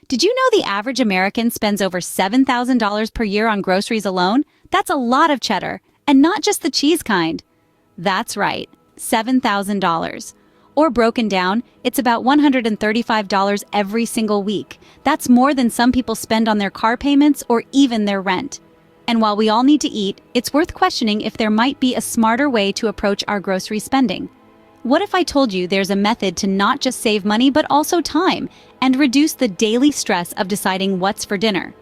Did you know the average American spends over $7,000 per year on groceries alone? That's a lot of cheddar, and not just the cheese kind. That's right, $7,000. Or broken down, it's about $135 every single week. That's more than some people spend on their car payments or even their rent. And while we all need to eat, it's worth questioning if there might be a smarter way to approach our grocery spending. What if I told you there's a method to not just save money but also time and reduce the daily stress of deciding what's for dinner?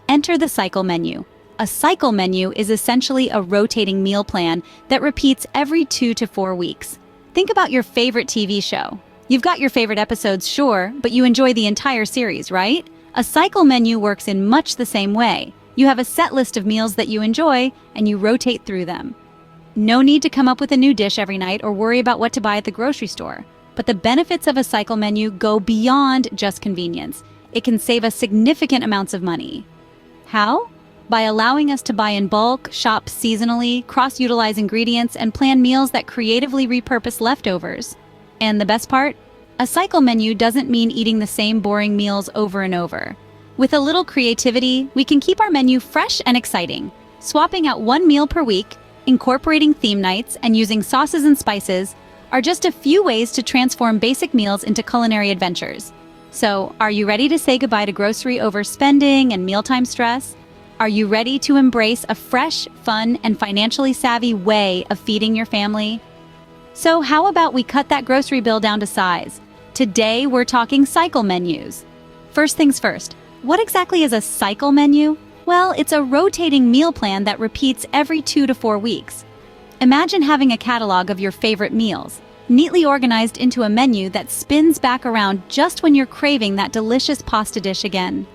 Enter the cycle menu. A cycle menu is essentially a rotating meal plan that repeats every 2 to 4 weeks. Think about your favorite TV show. You've got your favorite episodes, sure, but you enjoy the entire series, right? A cycle menu works in much the same way. You have a set list of meals that you enjoy, and you rotate through them. No need to come up with a new dish every night or worry about what to buy at the grocery store. But the benefits of a cycle menu go beyond just convenience. It can save us significant amounts of money. How? By allowing us to buy in bulk, shop seasonally, cross-utilize ingredients, and plan meals that creatively repurpose leftovers. And the best part? A cycle menu doesn't mean eating the same boring meals over and over. With a little creativity, we can keep our menu fresh and exciting. Swapping out one meal per week, incorporating theme nights, and using sauces and spices are just a few ways to transform basic meals into culinary adventures. So, are you ready to say goodbye to grocery overspending and mealtime stress? Are you ready to embrace a fresh, fun, and financially savvy way of feeding your family? So how about we cut that grocery bill down to size? Today, we're talking cycle menus. First things first, what exactly is a cycle menu? Well, it's a rotating meal plan that repeats every 2 to 4 weeks. Imagine having a catalog of your favorite meals, neatly organized into a menu that spins back around just when you're craving that delicious pasta dish again.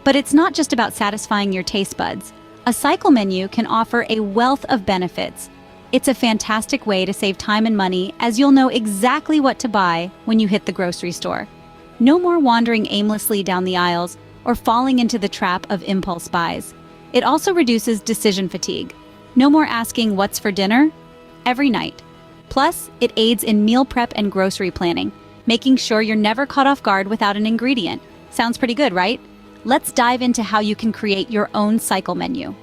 But it's not just about satisfying your taste buds. A cycle menu can offer a wealth of benefits. It's a fantastic way to save time and money, as you'll know exactly what to buy when you hit the grocery store. No more wandering aimlessly down the aisles or falling into the trap of impulse buys. It also reduces decision fatigue. No more asking what's for dinner every night. Plus, it aids in meal prep and grocery planning, making sure you're never caught off guard without an ingredient. Sounds pretty good, right? Let's dive into how you can create your own cycle menu.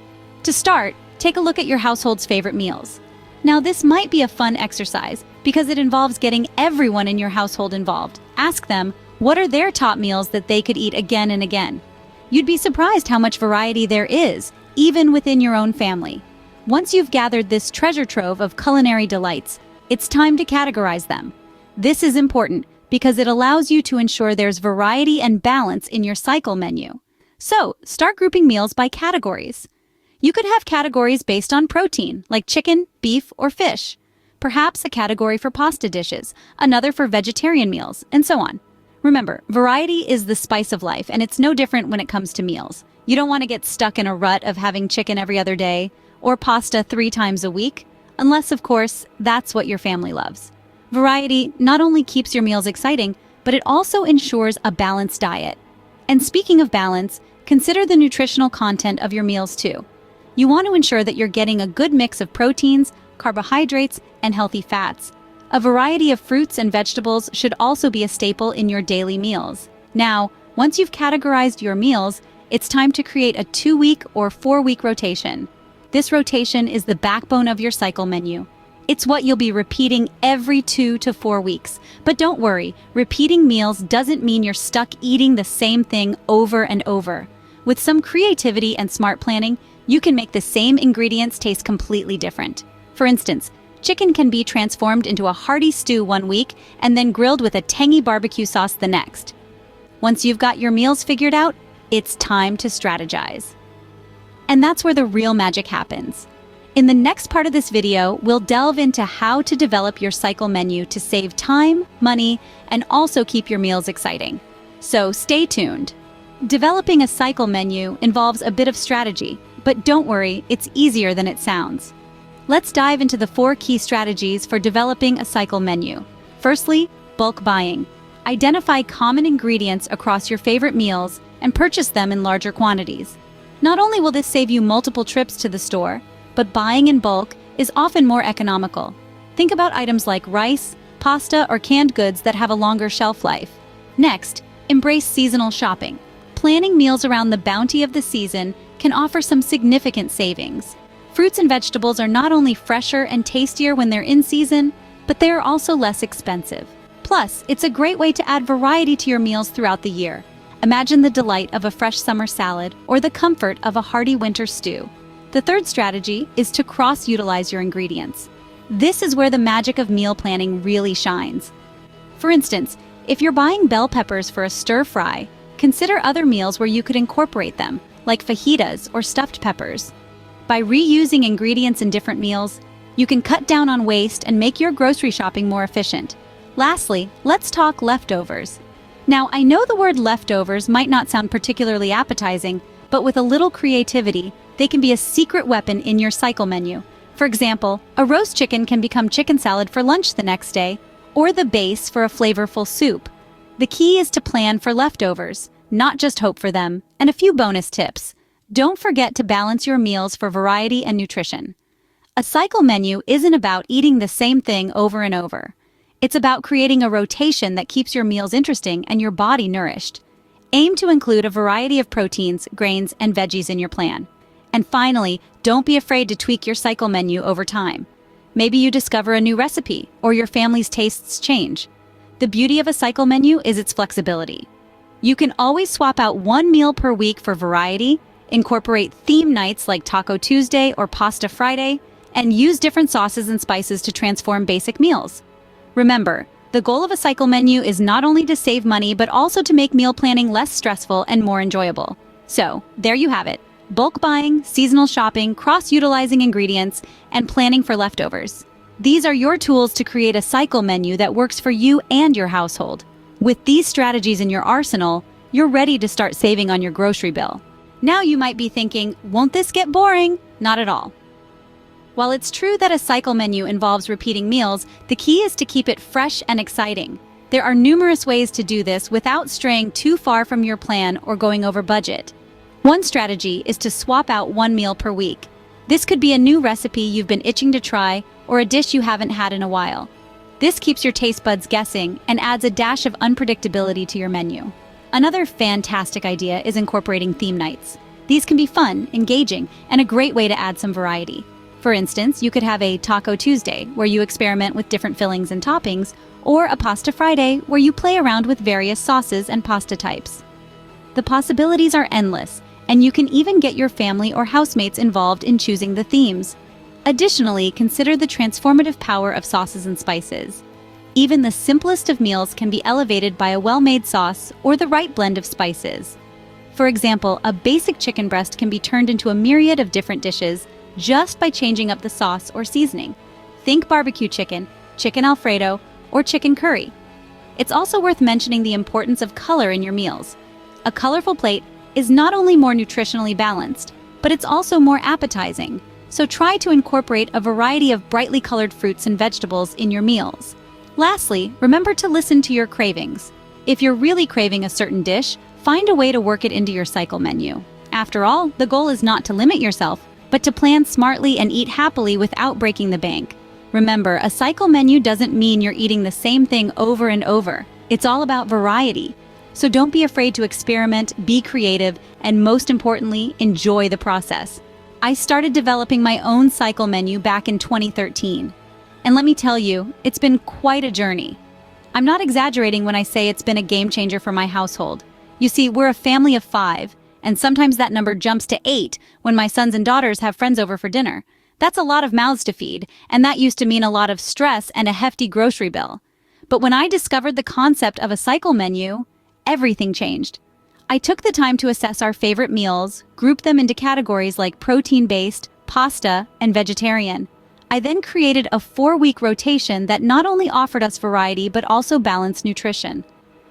To start, take a look at your household's favorite meals. Now, this might be a fun exercise because it involves getting everyone in your household involved. Ask them, what are their top meals that they could eat again and again? You'd be surprised how much variety there is, even within your own family. Once you've gathered this treasure trove of culinary delights, it's time to categorize them. This is important because it allows you to ensure there's variety and balance in your cycle menu. So, start grouping meals by categories. You could have categories based on protein, like chicken, beef, or fish. Perhaps a category for pasta dishes, another for vegetarian meals, and so on. Remember, variety is the spice of life, and it's no different when it comes to meals. You don't want to get stuck in a rut of having chicken every other day, or pasta 3 times a week, unless, of course, that's what your family loves. Variety not only keeps your meals exciting, but it also ensures a balanced diet. And speaking of balance, consider the nutritional content of your meals too. You want to ensure that you're getting a good mix of proteins, carbohydrates, and healthy fats. A variety of fruits and vegetables should also be a staple in your daily meals. Now, once you've categorized your meals, it's time to create a 2-week or 4-week rotation. This rotation is the backbone of your cycle menu. It's what you'll be repeating every 2 to 4 weeks. But don't worry, repeating meals doesn't mean you're stuck eating the same thing over and over. With some creativity and smart planning, you can make the same ingredients taste completely different. For instance, chicken can be transformed into a hearty stew one week and then grilled with a tangy barbecue sauce the next. Once you've got your meals figured out, it's time to strategize. And that's where the real magic happens. In the next part of this video, we'll delve into how to develop your cycle menu to save time, money, and also keep your meals exciting. So stay tuned. Developing a cycle menu involves a bit of strategy, but don't worry, it's easier than it sounds. Let's dive into the 4 key strategies for developing a cycle menu. Firstly, bulk buying. Identify common ingredients across your favorite meals and purchase them in larger quantities. Not only will this save you multiple trips to the store, but buying in bulk is often more economical. Think about items like rice, pasta, or canned goods that have a longer shelf life. Next, Embrace seasonal shopping. Planning meals around the bounty of the season can offer some significant savings. Fruits and vegetables are not only fresher and tastier when they're in season, but they are also less expensive. Plus, it's a great way to add variety to your meals throughout the year. Imagine the delight of a fresh summer salad or the comfort of a hearty winter stew. The third strategy is to cross-utilize your ingredients. This is where the magic of meal planning really shines. For instance, if you're buying bell peppers for a stir-fry, consider other meals where you could incorporate them, like fajitas or stuffed peppers. By reusing ingredients in different meals, you can cut down on waste and make your grocery shopping more efficient. Lastly, let's talk leftovers. Now, I know the word leftovers might not sound particularly appetizing, but with a little creativity, they can be a secret weapon in your cycle menu. For example, a roast chicken can become chicken salad for lunch the next day, or the base for a flavorful soup. The key is to plan for leftovers, not just hope for them, and a few bonus tips. Don't forget to balance your meals for variety and nutrition. A cycle menu isn't about eating the same thing over and over. It's about creating a rotation that keeps your meals interesting and your body nourished. Aim to include a variety of proteins, grains, and veggies in your plan. And finally, don't be afraid to tweak your cycle menu over time. Maybe you discover a new recipe, or your family's tastes change. The beauty of a cycle menu is its flexibility. You can always swap out one meal per week for variety, incorporate theme nights like Taco Tuesday or Pasta Friday, and use different sauces and spices to transform basic meals. Remember, the goal of a cycle menu is not only to save money, but also to make meal planning less stressful and more enjoyable. So, there you have it. Bulk buying, seasonal shopping, cross-utilizing ingredients, and planning for leftovers. These are your tools to create a cycle menu that works for you and your household. With these strategies in your arsenal, you're ready to start saving on your grocery bill. Now you might be thinking, won't this get boring? Not at all. While it's true that a cycle menu involves repeating meals, the key is to keep it fresh and exciting. There are numerous ways to do this without straying too far from your plan or going over budget. One strategy is to swap out one meal per week. This could be a new recipe you've been itching to try or a dish you haven't had in a while. This keeps your taste buds guessing and adds a dash of unpredictability to your menu. Another fantastic idea is incorporating theme nights. These can be fun, engaging, and a great way to add some variety. For instance, you could have a Taco Tuesday, where you experiment with different fillings and toppings, or a Pasta Friday, where you play around with various sauces and pasta types. The possibilities are endless, and you can even get your family or housemates involved in choosing the themes. Additionally, consider the transformative power of sauces and spices. Even the simplest of meals can be elevated by a well-made sauce or the right blend of spices. For example, a basic chicken breast can be turned into a myriad of different dishes just by changing up the sauce or seasoning. Think barbecue chicken, chicken Alfredo, or chicken curry. It's also worth mentioning the importance of color in your meals. A colorful plate is not only more nutritionally balanced, but it's also more appetizing. So try to incorporate a variety of brightly colored fruits and vegetables in your meals. Lastly, remember to listen to your cravings. If you're really craving a certain dish, find a way to work it into your cycle menu. After all, the goal is not to limit yourself, but to plan smartly and eat happily without breaking the bank. Remember, a cycle menu doesn't mean you're eating the same thing over and over. It's all about variety. So don't be afraid to experiment, be creative, and most importantly, enjoy the process. I started developing my own cycle menu back in 2013. And let me tell you, it's been quite a journey. I'm not exaggerating when I say it's been a game changer for my household. You see, we're a family of 5, and sometimes that number jumps to 8 when my sons and daughters have friends over for dinner. That's a lot of mouths to feed, and that used to mean a lot of stress and a hefty grocery bill. But when I discovered the concept of a cycle menu, everything changed. I took the time to assess our favorite meals, group them into categories like protein-based, pasta, and vegetarian. I then created a 4-week rotation that not only offered us variety but also balanced nutrition.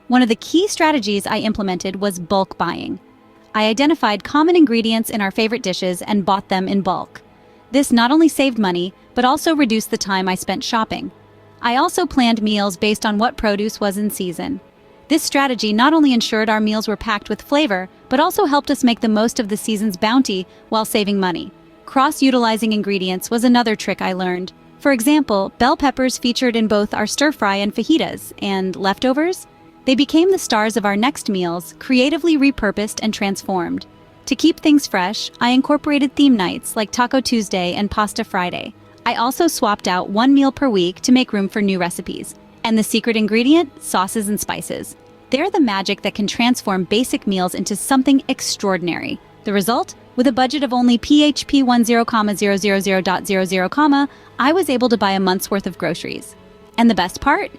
One of the key strategies I implemented was bulk buying. I identified common ingredients in our favorite dishes and bought them in bulk. This not only saved money, but also reduced the time I spent shopping. I also planned meals based on what produce was in season. This strategy not only ensured our meals were packed with flavor, but also helped us make the most of the season's bounty while saving money. Cross-utilizing ingredients was another trick I learned. For example, bell peppers featured in both our stir-fry and fajitas, and leftovers? They became the stars of our next meals, creatively repurposed and transformed. To keep things fresh, I incorporated theme nights like Taco Tuesday and Pasta Friday. I also swapped out one meal per week to make room for new recipes. And the secret ingredient? Sauces and spices. They're the magic that can transform basic meals into something extraordinary. The result? With a budget of only PHP 10,000.00, I was able to buy a month's worth of groceries. And the best part?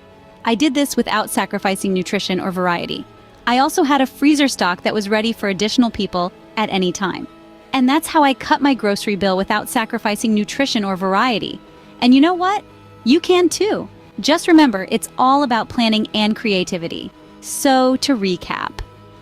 I did this without sacrificing nutrition or variety. I also had a freezer stock that was ready for additional people at any time. And that's how I cut my grocery bill without sacrificing nutrition or variety. And you know what? You can too. Just remember, it's all about planning and creativity. So, to recap,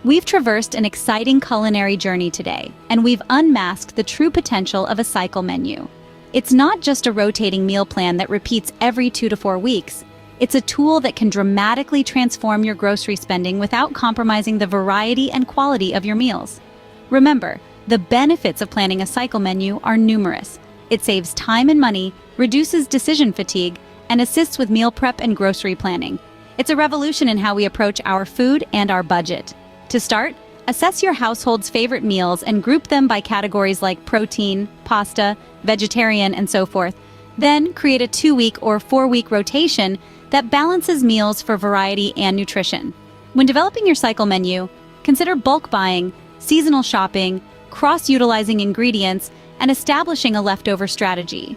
we've traversed an exciting culinary journey today, and we've unmasked the true potential of a cycle menu. It's not just a rotating meal plan that repeats every 2 to 4 weeks. It's a tool that can dramatically transform your grocery spending without compromising the variety and quality of your meals. Remember, the benefits of planning a cycle menu are numerous. It saves time and money, reduces decision fatigue, and assists with meal prep and grocery planning. It's a revolution in how we approach our food and our budget. To start, assess your household's favorite meals and group them by categories like protein, pasta, vegetarian, and so forth. Then create a 2-week or 4-week rotation that balances meals for variety and nutrition. When developing your cycle menu, consider bulk buying, seasonal shopping, cross-utilizing ingredients, and establishing a leftover strategy.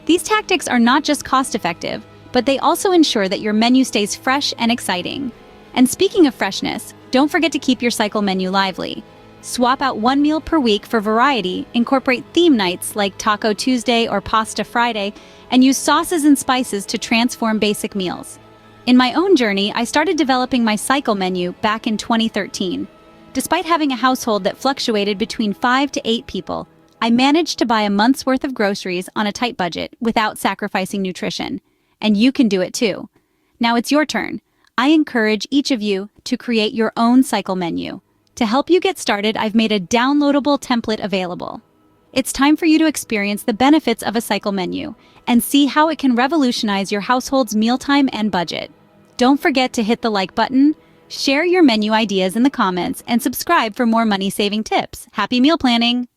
These tactics are not just cost-effective, but they also ensure that your menu stays fresh and exciting. And speaking of freshness, don't forget to keep your cycle menu lively. Swap out one meal per week for variety, incorporate theme nights like Taco Tuesday or Pasta Friday, and use sauces and spices to transform basic meals. In my own journey, I started developing my cycle menu back in 2013. Despite having a household that fluctuated between 5 to 8 people, I managed to buy a month's worth of groceries on a tight budget without sacrificing nutrition. And you can do it too. Now it's your turn. I encourage each of you to create your own cycle menu. To help you get started, I've made a downloadable template available. It's time for you to experience the benefits of a cycle menu and see how it can revolutionize your household's mealtime and budget. Don't forget to hit the like button, share your menu ideas in the comments, and subscribe for more money-saving tips. Happy meal planning!